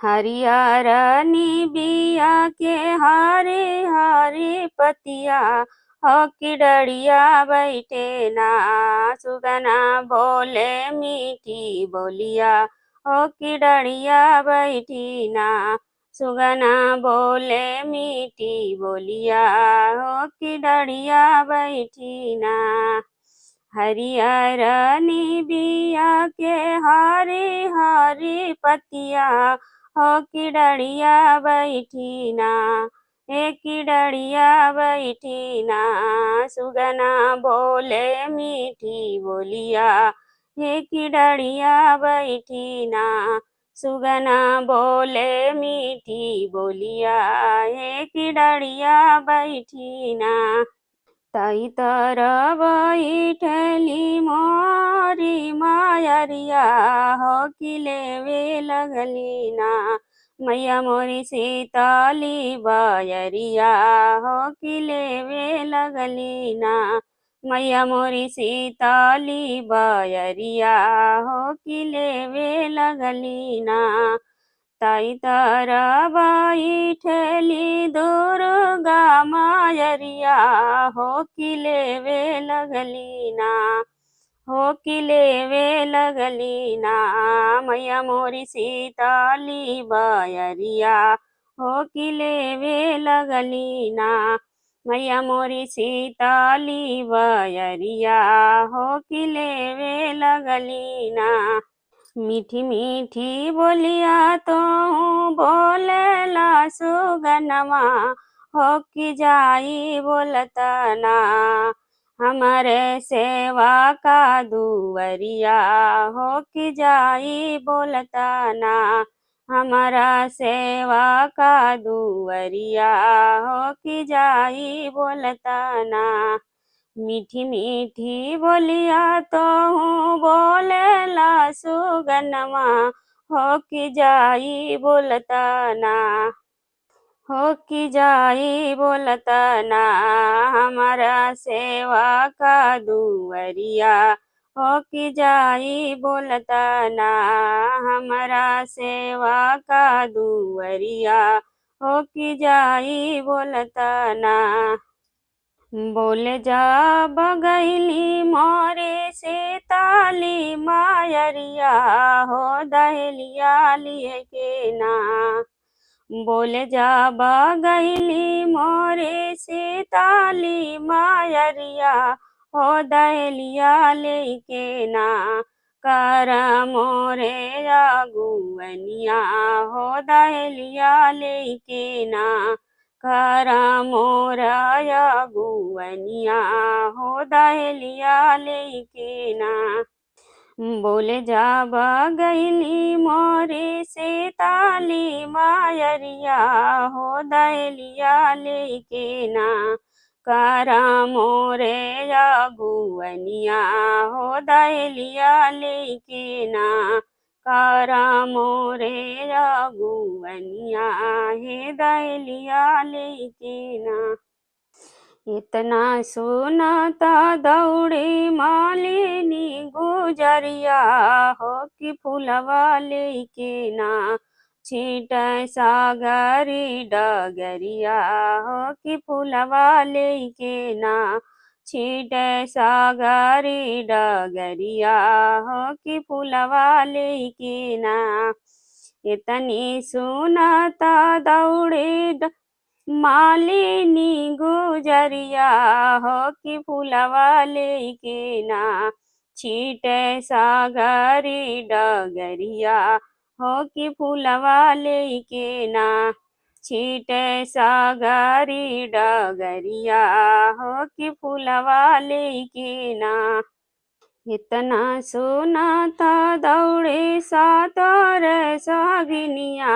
हरियर निबिया के हरे हरे पतिया हो कि डरिया बैठे ना सुगना बोले मीठी बोलिया हो कि डरिया बैठी ना सुगना बोले मीठी बोलिया हो कि डरिया बैठी ना हरियर निबिया के हरे हरे पतिया हो कि डरिया बैठी ना एक डरिया बैठी ना सुगना बोले मीठी बोलिया एक डरिया बैठी ना सुगना बोले मीठी बोलिया एक डरिया बैठी ना तई तर बैठली मोरी मायरिया हो कि लेवे लगली ना मैया मोरी सीताली बायरिया हो कि लेवे लगली ना मैया मोरी सीताली बायरिया हो कि लेवे लगली ना ताई तारा बैठली दुर्गा मायरिया हो कि लेवे लगली ना हो कि लेवे लगली ना मैया मोरी सीताली बायरिया हो कि लेवे लगली ना मैया मोरी सीताली बायरिया हो कि लेवे लगली ना मीठी मीठी बोलिया तो बोलेला सुगनमा हो कि जाई बोलता ना हमारे सेवा का दुवरिया हो कि जाई बोलता ना हमारा सेवा का दुवरिया हो कि जाई बोलता ना मीठी मीठी बोलिया तो हूँ बोलेला सुगनमा हो कि जाई बोलता ना हो कि जाई बोलता ना हमारा सेवा का दुवरिया हो कि जाई बोलता ना हमारा सेवा का दुवरिया हो कि जाई बोलता ना बोले जा बगैली मोरे से ताली मायरिया हो दहलिया लिए के ना बोले जा बगैली मोरे से ताली मायरिया हो दहलिया लेके ना कर मोरे अगुवनिया हो दहलिया लेके ना करा मोराया गुवनिया हो दहलिया लेके ना बोले जा बगैली मोरे से ताली मायरिया हो दहलिया लेके ना करा मोरे या गुवनिया हो दहलिया लेके ना करा मोरे या गुवनिया हे दहलिया लेके ना इतना सुनाता दौड़ी मालिनी गुजरिया हो कि फूलवा लेके ना छीट सागरी डगरिया हो कि फूलवा लेके ना छीट सागरी डगरिया हो कि फूलवा लेके ना इतनी सुनाता दौड़े मालिनी गुजरिया हो कि फूलवा लेके ना छीटे सागरी डगरिया हो कि फूलवा लेके ना छीटे सागरी डगरिया हो कि फूलवा लेके ना इतना सुनाता दौड़े सातर सागिनिया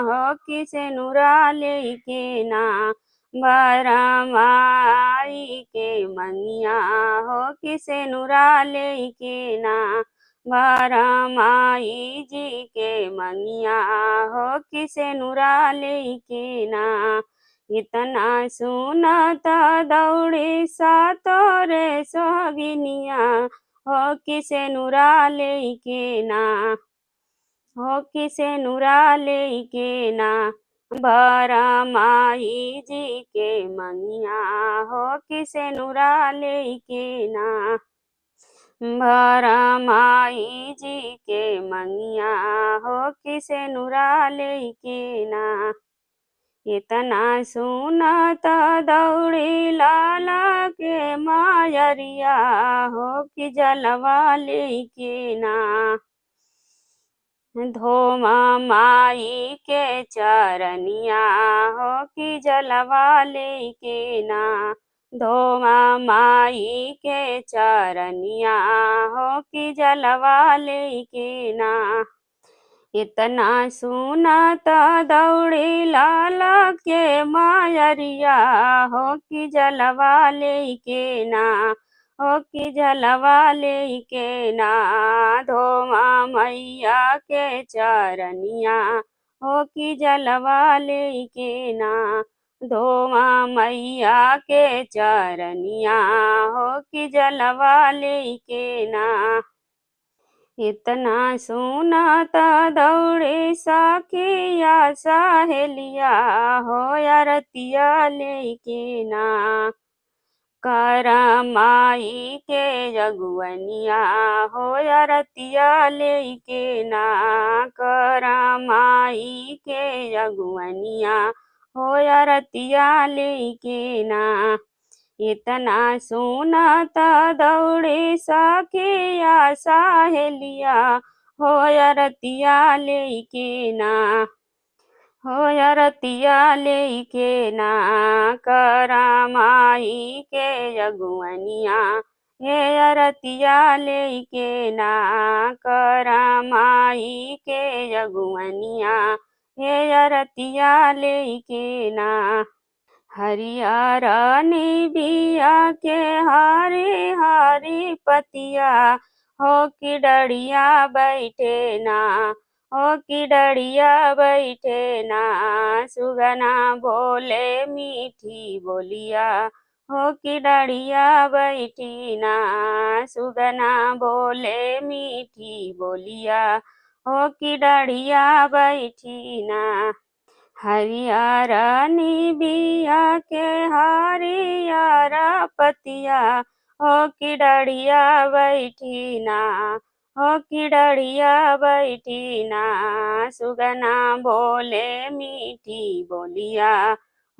हो किसे नुरा लेके ना बरमाई के मंगिया हो किसे नुरा लेके ना बरमाई जी के मंगिया हो किसे नुरा लेके ना इतना सुनाता दौड़े सातर सागिनिया हो किसे नुरा लेके ना हो कि सेनुरा लेके ना भरा माई जी के मंगिया हो कि सेनुरा लेके ना भरा माई जी के मंगिया हो कि सेनुरा लेके ना इतना सुनत दौड़ी लाला के मायरिया हो कि जलवा लेके ना धोमा माई के चरनिया हो कि जलवा लेके ना धोमा माई के चरनिया हो कि जलवा लेके ना इतना सुनत दौड़ी लाला के मायरिया हो कि जलवा लेके ना हो कि जलवा लेके ना धोमा मैया के चरनिया हो कि जलवा लेके ना धोमा मैया के चरनिया हो कि जलवा लेके ना इतना सुनत दौड़े सखिया सहेलिया हो अरतिया लेके ना कर माई के जगुअनिया हो अरतिया लेके ना कर माई के जगुअनिया हो अरतिया लेके ना इतना सुनत दौड़ी सखिया सहेलिया हो अरतिया लेके ना हो अरतिया लेके ना करा माई के अगुअनिया हे अरतिया लेके ना करा माई के अगुअनिया हे अरतिया लेके ना हरियर निबिया के हरी हरी पतिया हो कि डरिया बैठे ना हो कि डरिया बैठे ना सुगना बोले मीठी बोलिया हो कि डरिया बैठी ना सुगना बोले मीठी बोलिया हो कि डरिया बैठी ना हरियर निबिया के हरियर पतिया हो कि डरिया बैठी ना हो कि डरिया बैठी ना सुगना बोले मीठी बोलिया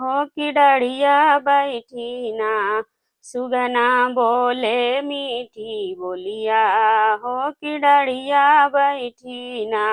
हो कि डरिया बैठी ना सुगना बोले मीठी बोलिया हो कि डरिया बैठी ना।